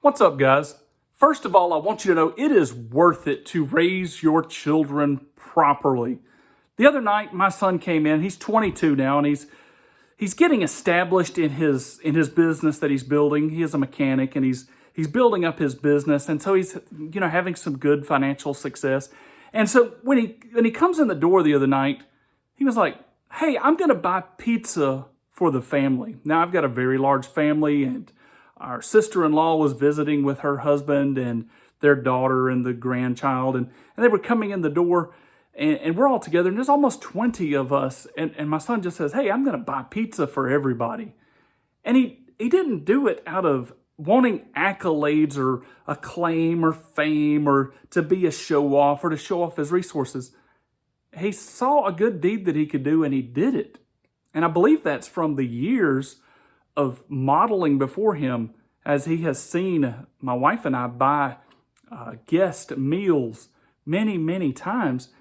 What's up, guys? First of all, I want you to know it is worth it to raise your children properly. The other night, my son came in. He's 22 now, and he's getting established in his business that he's building. He is a mechanic, and he's building up his business, and so he's having some good financial success. And so when he comes in the door the other night, he was like, "Hey, I'm going to buy pizza for the family." Now I've got a very large family, and our sister-in-law was visiting with her husband and their daughter and the grandchild, and they were coming in the door, and we're all together, and there's almost 20 of us, and my son just says, "Hey, I'm going to buy pizza for everybody." And he didn't do it out of wanting accolades or acclaim or fame or to be a show-off or to show off his resources. He saw a good deed that he could do, and he did it. And I believe that's from the years of modeling before him, as he has seen my wife and I buy guest meals many, many times.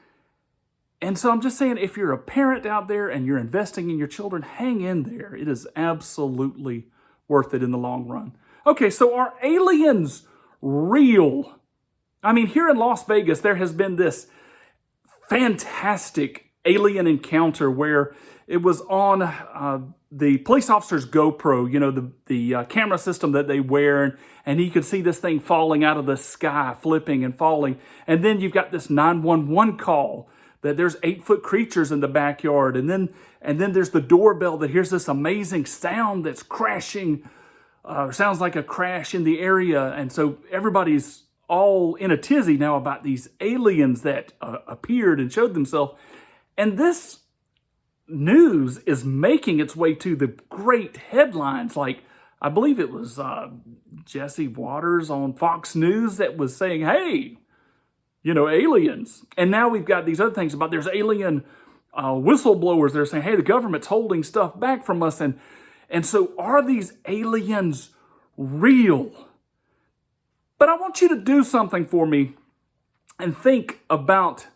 And so I'm just saying, if you're a parent out there and you're investing in your children, hang in there. It is absolutely worth it in the long run. Okay, so are aliens real? I mean, here in Las Vegas, there has been this fantastic alien encounter where it was on the police officer's GoPro, the camera system that they wear, and he could see this thing falling out of the sky, flipping and falling. And then you've got this 911 call that there's 8-foot creatures in the backyard, and then there's the doorbell that hears this amazing sound that's crashing, sounds like a crash in the area. And so everybody's all in a tizzy now about these aliens that appeared and showed themselves. And this news is making its way to the great headlines. Like, I believe it was Jesse Waters on Fox News that was saying, "Hey, aliens." And now we've got these other things about there's alien whistleblowers. They're saying, "Hey, the government's holding stuff back from us." And so are these aliens real? But I want you to do something for me and think about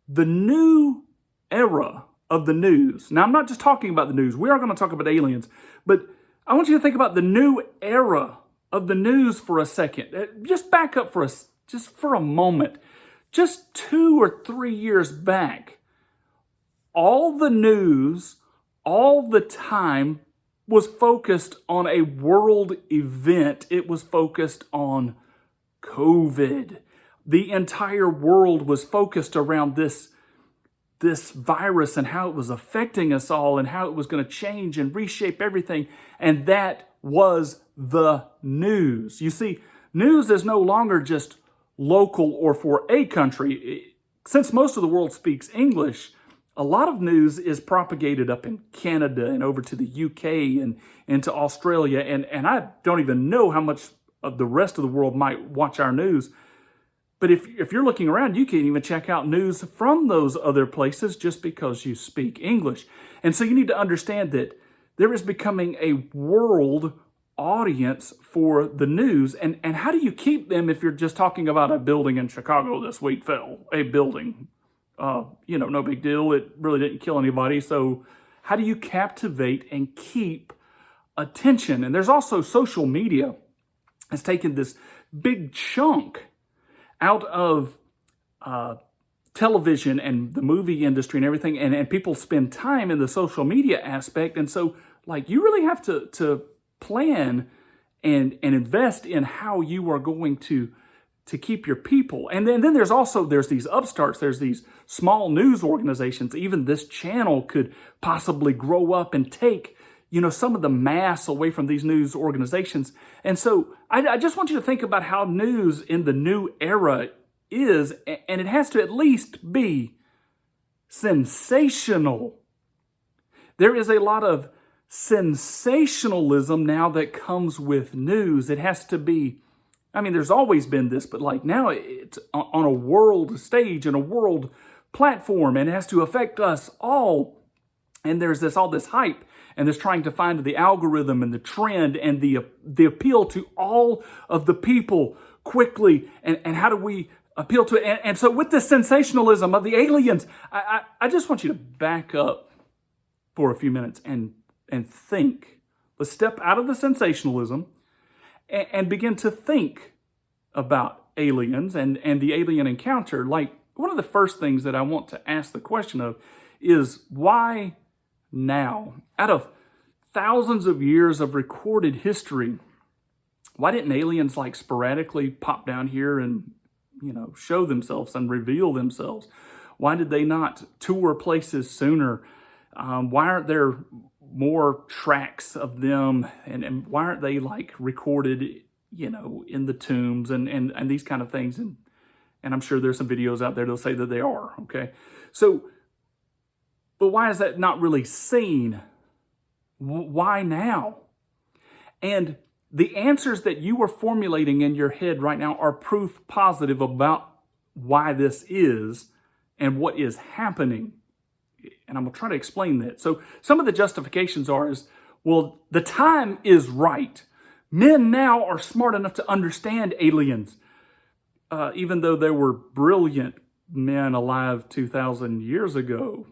the new era of the news. Now, I'm not just talking about the news. We are going to talk about aliens. But I want you to think about the new era of the news for a second. Just back up just for a moment. Just 2 or 3 years back, all the news, all the time, was focused on a world event. It was focused on COVID. The entire world was focused around this virus and how it was affecting us all and how it was going to change and reshape everything. And that was the news. You see, news is no longer just local or for a country. Since most of the world speaks English, a lot of news is propagated up in Canada and over to the UK and into Australia. And I don't even know how much of the rest of the world might watch our news. But if you're looking around, you can't even check out news from those other places just because you speak English. And so you need to understand that there is becoming a world audience for the news. And how do you keep them if you're just talking about a building in Chicago this week fell? A building, no big deal. It really didn't kill anybody. So how do you captivate and keep attention? And there's also social media has taken this big chunk out of television and the movie industry and everything, and people spend time in the social media aspect. And so, you really have to plan and invest in how you are going to keep your people. And then there's these upstarts, there's these small news organizations. Even this channel could possibly grow up and take some of the mass away from these news organizations. And so I just want you to think about how news in the new era is, and it has to at least be sensational. There is a lot of sensationalism now that comes with news. It has to be, there's always been this, but now it's on a world stage and a world platform, and it has to affect us all. And there's all this hype, and there's trying to find the algorithm and the trend and the appeal to all of the people quickly. And how do we appeal to it? And so with this sensationalism of the aliens, I just want you to back up for a few minutes and think. Let's step out of the sensationalism and begin to think about aliens and the alien encounter, like one of the first things that I want to ask the question of is why now? Out of thousands of years of recorded history, why didn't aliens like sporadically pop down here and, show themselves and reveal themselves? Why did they not tour places sooner? Why aren't there more tracks of them? And why aren't they like recorded, in the tombs and these kind of things? And I'm sure there's some videos out there that'll say that they are, okay? So, but why is that not really seen? Why now? And the answers that you are formulating in your head right now are proof positive about why this is and what is happening. And I'm going to try to explain that. So some of the justifications is, well, the time is right. Men now are smart enough to understand aliens, even though there were brilliant men alive 2,000 years ago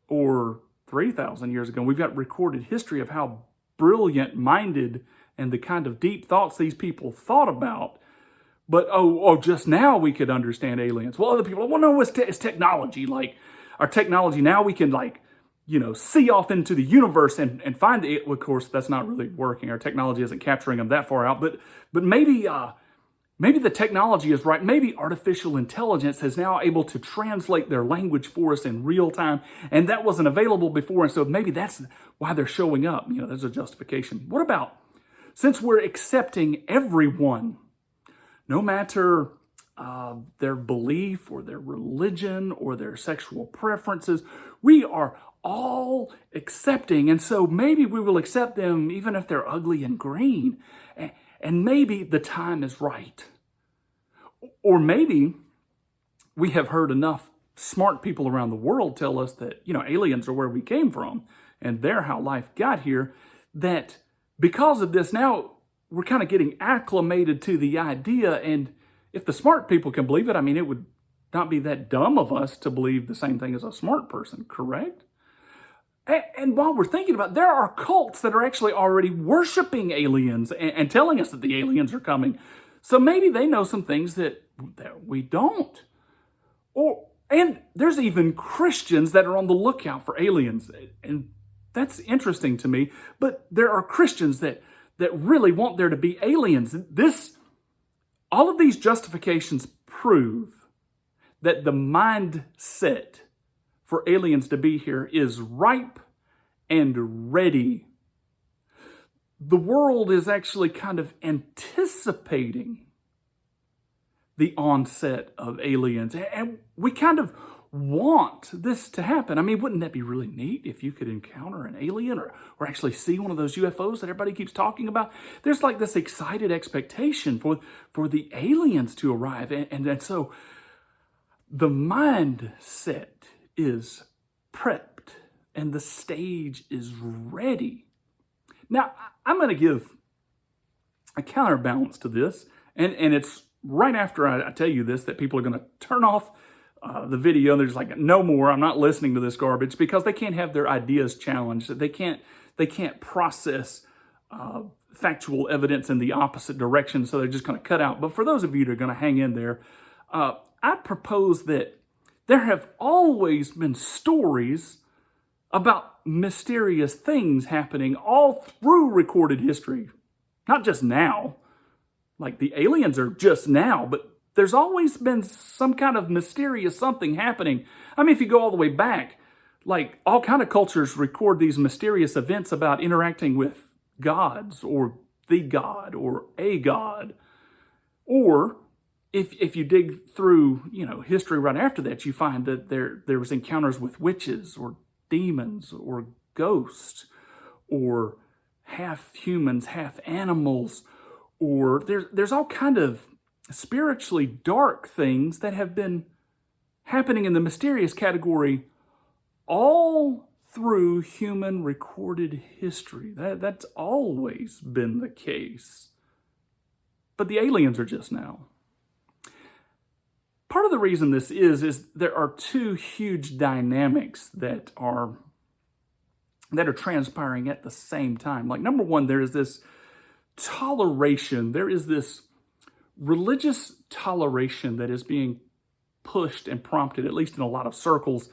or 3,000 years ago. We've got recorded history of how brilliant-minded and the kind of deep thoughts these people thought about. But, just now we could understand aliens. Well, other people, well, no, it's technology. Like, our technology, now we can, see off into the universe and find it. Of course, that's not really working. Our technology isn't capturing them that far out. But maybe the technology is right. Maybe artificial intelligence is now able to translate their language for us in real time. And that wasn't available before. And so maybe that's why they're showing up. There's a justification. What about, since we're accepting everyone, no matter their belief or their religion or their sexual preferences, we are all accepting. And so maybe we will accept them even if they're ugly and green. And maybe the time is right. Or maybe we have heard enough smart people around the world tell us that, aliens are where we came from and they're how life got here, that because of this, now we're kind of getting acclimated to the idea. And if the smart people can believe it, it would not be that dumb of us to believe the same thing as a smart person, correct? And while we're thinking about it, there are cults that are actually already worshiping aliens and telling us that the aliens are coming. So maybe they know some things that we don't. And there's even Christians that are on the lookout for aliens. And that's interesting to me. But there are Christians that really want there to be aliens. All of these justifications prove that the mindset for aliens to be here is ripe and ready. The world is actually kind of anticipating the onset of aliens. And we kind of want this to happen. Wouldn't that be really neat if you could encounter an alien or actually see one of those UFOs that everybody keeps talking about? There's like this excited expectation for the aliens to arrive. And so the mindset is prepped and the stage is ready. Now, I'm going to give a counterbalance to this, and it's right after I tell you this that people are going to turn off the video. They're just like, no more, I'm not listening to this garbage, because they can't have their ideas challenged. They can't process factual evidence in the opposite direction, so they're just going to cut out. But for those of you that are going to hang in there, I propose that there have always been stories about mysterious things happening all through recorded history. Not just now, like the aliens are just now, but there's always been some kind of mysterious something happening. If you go all the way back, like all kind of cultures record these mysterious events about interacting with gods or the god or a god. Or if you dig through, history right after that, you find that there was encounters with witches or demons or ghosts or half humans, half animals, or there's all kind of spiritually dark things that have been happening in the mysterious category all through human recorded history. That's always been the case. But the aliens are just now. Part of the reason this is there are two huge dynamics that are transpiring at the same time. Like, number one, there is this toleration. There is this religious toleration that is being pushed and prompted, at least in a lot of circles,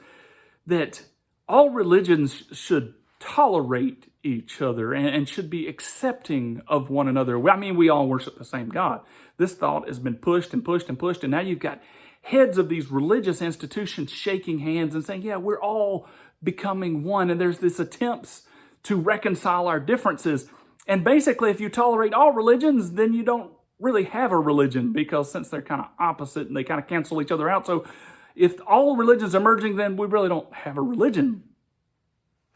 that all religions should tolerate each other and should be accepting of one another. I mean, we all worship the same God. This thought has been pushed and pushed and pushed, and now you've got heads of these religious institutions shaking hands and saying, yeah, we're all becoming one, and there's this attempts to reconcile our differences. And basically, if you tolerate all religions, then you don't really have a religion, because since they're kind of opposite and they kind of cancel each other out. So if all religions are merging, then we really don't have a religion.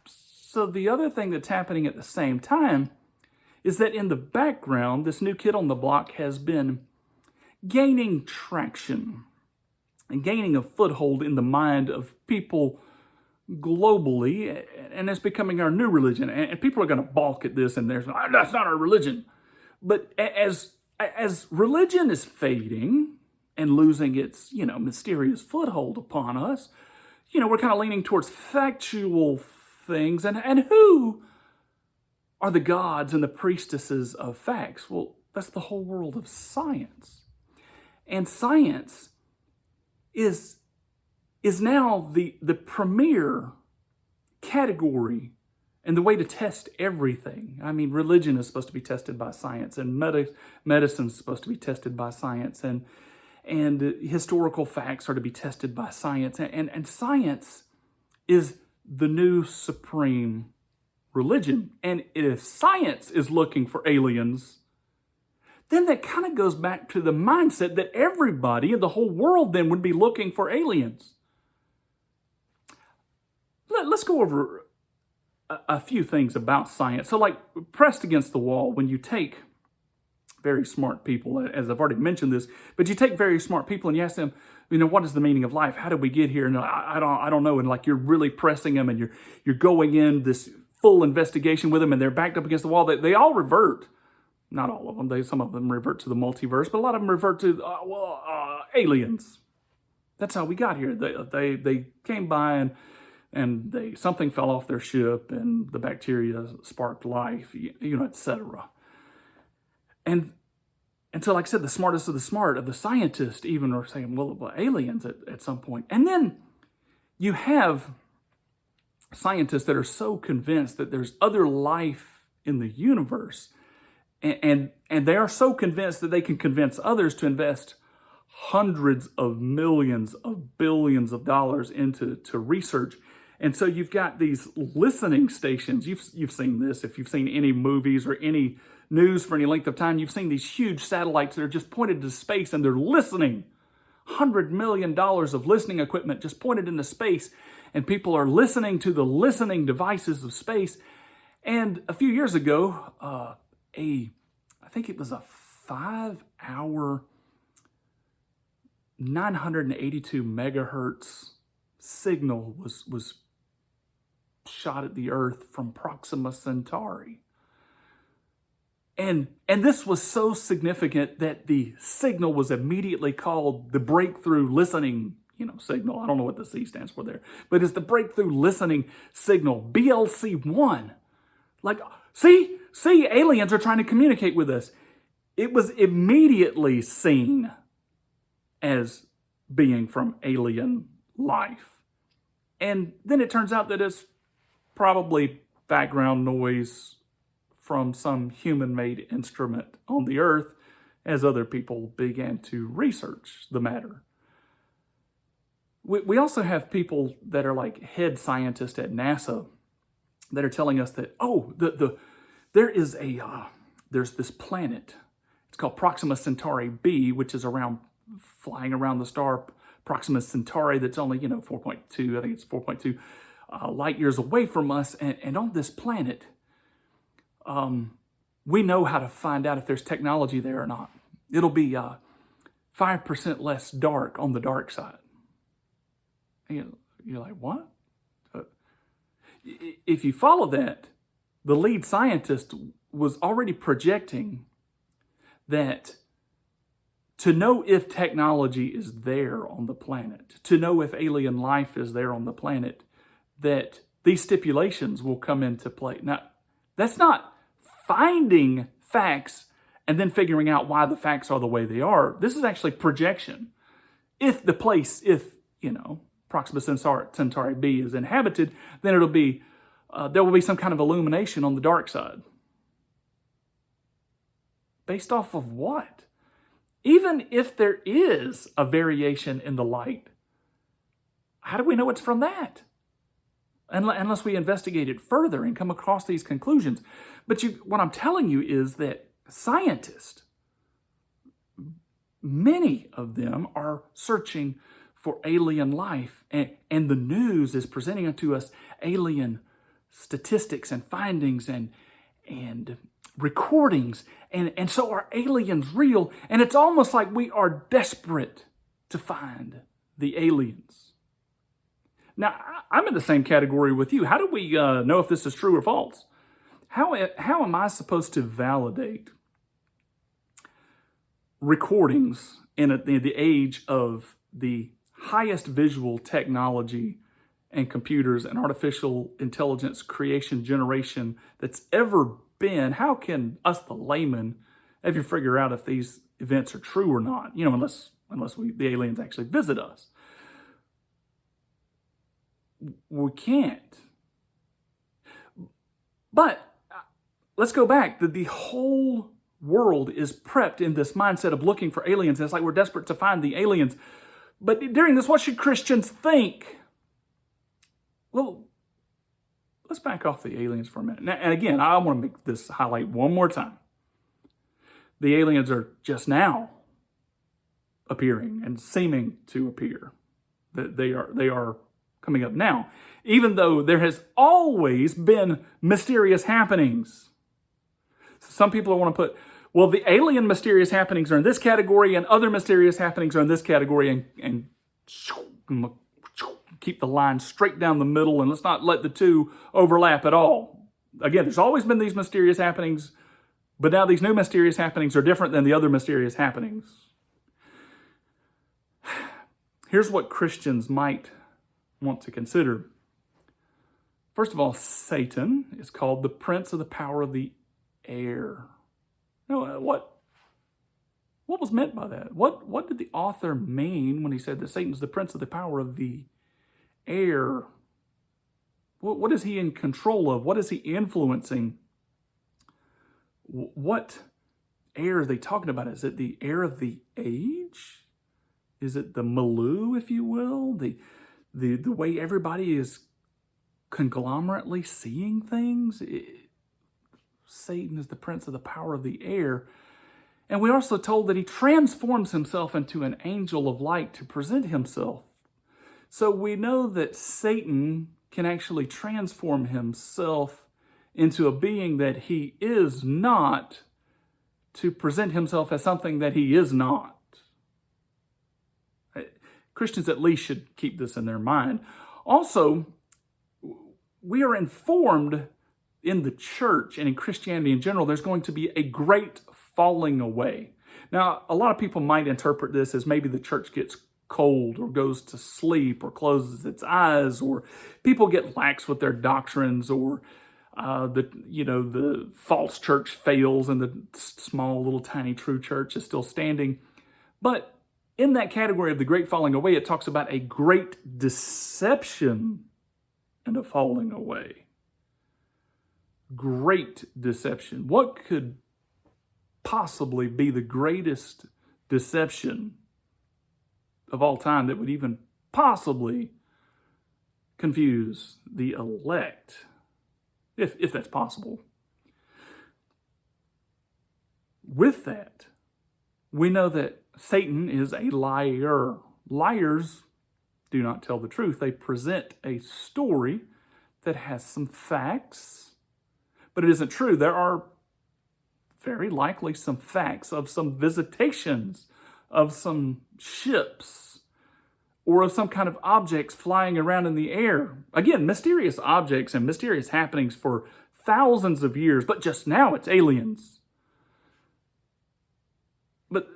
So the other thing that's happening at the same time is that in the background, this new kid on the block has been gaining traction and gaining a foothold in the mind of people globally, and it's becoming our new religion. And people are going to balk at this, and that's not our religion. But as religion is fading and losing its, mysterious foothold upon us, we're kind of leaning towards factual things. And who are the gods and the priestesses of facts? Well, that's the whole world of science. And science is now the premier category and the way to test everything. I mean, religion is supposed to be tested by science, and medicine is supposed to be tested by science, and historical facts are to be tested by science. And science is the new supreme religion. And if science is looking for aliens, then that kind of goes back to the mindset that everybody in the whole world then would be looking for aliens. Let's go over a few things about science. So like pressed against the wall, when you take very smart people, as I've already mentioned this, but you take very smart people and you ask them, what is the meaning of life? How did we get here? And I don't know. And like you're really pressing them, and you're going in this full investigation with them, and they're backed up against the wall. They all revert. Not all of them. Some of them revert to the multiverse, but a lot of them revert to aliens. That's how we got here. They came by and something fell off their ship, and the bacteria sparked life, etc. And so, like I said, the smartest of the smart, of the scientists even, are saying, well, aliens at some point. And then you have scientists that are so convinced that there's other life in the universe, and they are so convinced that they can convince others to invest hundreds of millions of billions of dollars into research. And so you've got these listening stations. You've seen this. If you've seen any movies or any news for any length of time, you've seen these huge satellites that are just pointed to space, and they're listening. $100 million of listening equipment just pointed into space, and people are listening to the listening devices of space. And a few years ago, I think it was a 5-hour, 982 megahertz signal was shot at the Earth from Proxima Centauri. And this was so significant that the signal was immediately called the breakthrough listening, signal. I don't know what the C stands for there, but it's the breakthrough listening signal, BLC1. Like, see, aliens are trying to communicate with us. It was immediately seen as being from alien life. And then it turns out that it's probably background noise from some human-made instrument on the Earth, as other people began to research the matter. We also have people that are like head scientists at NASA that are telling us that, there's this planet. It's called Proxima Centauri b, which is flying around the star Proxima Centauri, that's only 4.2, I think it's 4.2 light years away from us. And on this planet, we know how to find out if there's technology there or not. It'll be 5% less dark on the dark side. And you're like, what? If you follow that, the lead scientist was already projecting that to know if technology is there on the planet, to know if alien life is there on the planet, that these stipulations will come into play. Now, that's not finding facts and then figuring out why the facts are the way they are. This is actually projection. If Proxima Centauri b is inhabited, then it'll be there will be some kind of illumination on the dark side. Based off of what? Even if there is a variation in the light, how do we know it's from that? Unless we investigate it further and come across these conclusions. But what I'm telling you is that scientists, many of them are searching for alien life, and the news is presenting unto us alien statistics and findings and recordings, and so are aliens real? And it's almost like we are desperate to find the aliens. Now, I'm in the same category with you. How do we know if this is true or false? How am I supposed to validate recordings in the age of the highest visual technology and computers and artificial intelligence creation generation that's ever been? How can us, the layman, ever figure out if these events are true or not? Unless the aliens actually visit us. We can't. But let's go back. The whole world is prepped in this mindset of looking for aliens. And it's like we're desperate to find the aliens. But during this, what should Christians think? Well, let's back off the aliens for a minute. Now, and again, I want to make this highlight one more time. The aliens are just now appearing and seeming to appear. They are coming up now, even though there has always been mysterious happenings. Some people want to put, well, the alien mysterious happenings are in this category and other mysterious happenings are in this category, and keep the line straight down the middle, and let's not let the two overlap at all. Again, there's always been these mysterious happenings, but now these new mysterious happenings are different than the other mysterious happenings. Here's what Christians might want to consider. First of all, Satan is called the prince of the power of the air. Now, what was meant by that? What did the author mean when he said that Satan is the prince of the power of the air? What is he in control of? What is he influencing? What air are they talking about? Is it the air of the age? Is it the milieu, if you will? The way everybody is conglomerately seeing things? Satan is the prince of the power of the air. And we're also told that he transforms himself into an angel of light to present himself. So we know that Satan can actually transform himself into a being that he is not, to present himself as something that he is not. Christians at least should keep this in their mind. Also, we are informed in the church and in Christianity in general, there's going to be a great falling away. Now, a lot of people might interpret this as maybe the church gets cold or goes to sleep or closes its eyes, or people get lax with their doctrines, or the false church fails and the small little tiny true church is still standing. But in that category of the great falling away, it talks about a great deception and a falling away. Great deception. What could possibly be the greatest deception of all time that would even possibly confuse the elect, if that's possible? With that, we know that Satan is a liar. Liars do not tell the truth. They present a story that has some facts, but it isn't true. There are very likely some facts of some visitations, of some ships, or of some kind of objects flying around in the air. Again, mysterious objects and mysterious happenings for thousands of years, but just now it's aliens. But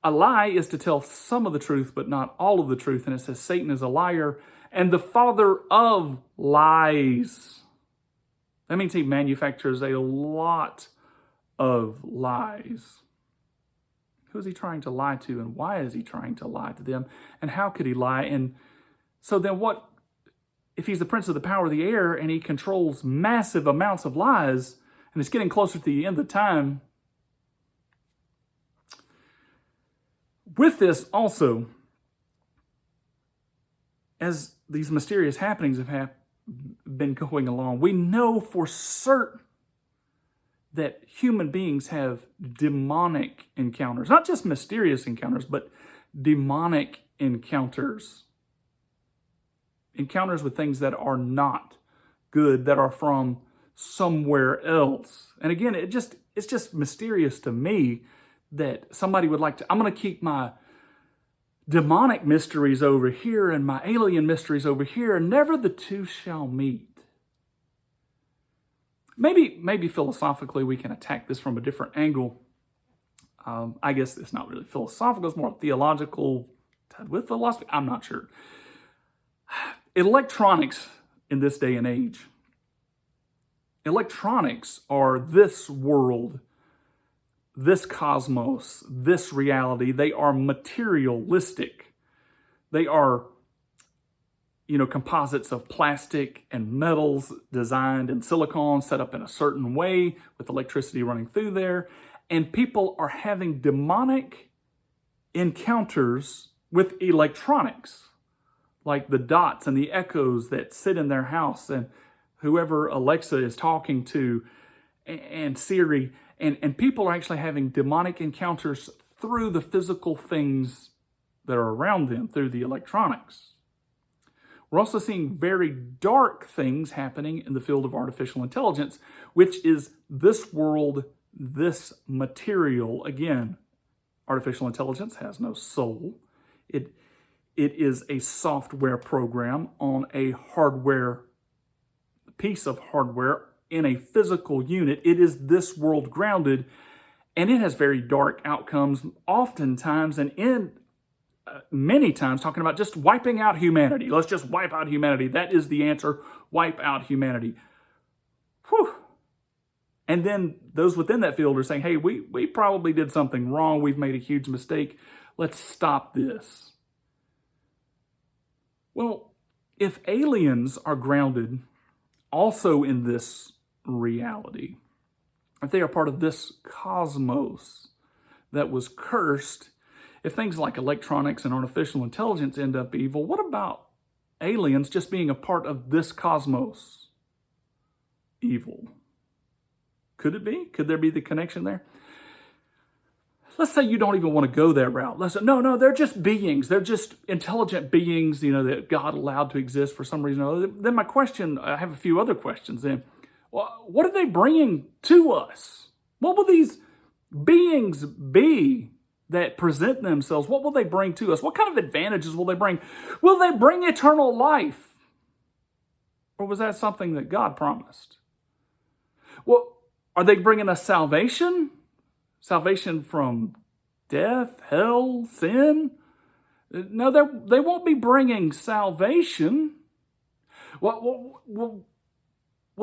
a lie is to tell some of the truth, but not all of the truth. And it says Satan is a liar and the father of lies. That means he manufactures a lot of lies. Who is he trying to lie to, and why is he trying to lie to them, and how could he lie? And so then what, if he's the prince of the power of the air and he controls massive amounts of lies, and it's getting closer to the end of time? With this also, as these mysterious happenings have been going along, we know for certain that human beings have demonic encounters. Not just mysterious encounters, but demonic encounters. Encounters with things that are not good, that are from somewhere else. And again, it's just mysterious to me that somebody would like to, I'm going to keep my demonic mysteries over here and my alien mysteries over here, and never the two shall meet. Maybe philosophically we can attack this from a different angle. I guess it's not really philosophical, it's more theological, tied with philosophy. I'm not sure. Electronics in this day and age. Electronics are this world, this cosmos, this reality. They are materialistic. They are, composites of plastic and metals designed in silicon, set up in a certain way with electricity running through there. And people are having demonic encounters with electronics, like the dots and the echoes that sit in their house, and whoever Alexa is talking to, and Siri. And people are actually having demonic encounters through the physical things that are around them, through the electronics. We're also seeing very dark things happening in the field of artificial intelligence, which is this world, this material. Again, artificial intelligence has no soul. It is a software program on a hardware, piece of hardware in a physical unit. It is this world grounded, and it has very dark outcomes, oftentimes, and many times talking about just wiping out humanity. Let's just wipe out humanity. That is the answer. Wipe out humanity. Whew. And then those within that field are saying, hey, we probably did something wrong. We've made a huge mistake. Let's stop this. Well, if aliens are grounded also in this reality, if they are part of this cosmos that was cursed, if things like electronics and artificial intelligence end up evil, what about aliens just being a part of this cosmos evil? Could it be? Could there be the connection there? Let's say you don't even want to go that route. Let's say, no, they're just beings. They're just intelligent beings, that God allowed to exist for some reason or other. Then my question, I have a few other questions then. Well, what are they bringing to us? What will these beings be that present themselves? What will they bring to us? What kind of advantages will they bring? Will they bring eternal life? Or was that something that God promised? Well, are they bringing us salvation? Salvation from death, hell, sin? No, they won't be bringing salvation. Will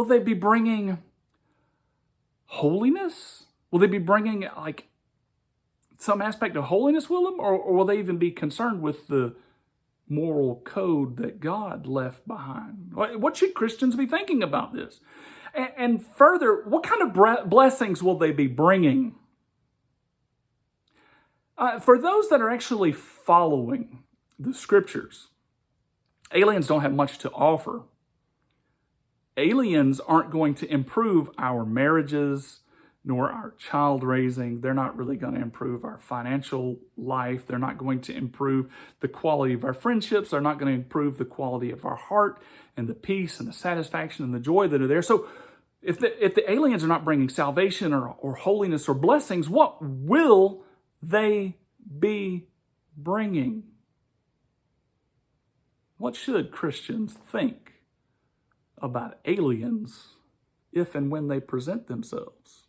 they be bringing holiness? Will they be bringing some aspect of holiness with them? Or will they even be concerned with the moral code that God left behind? What should Christians be thinking about this? And further, what kind of blessings will they be bringing? For those that are actually following the scriptures, aliens don't have much to offer. Aliens aren't going to improve our marriages, nor our child raising. They're not really going to improve our financial life. They're not going to improve the quality of our friendships. They're not going to improve the quality of our heart and the peace and the satisfaction and the joy that are there. So if the aliens are not bringing salvation or holiness or blessings, what will they be bringing? What should Christians think about aliens if and when they present themselves?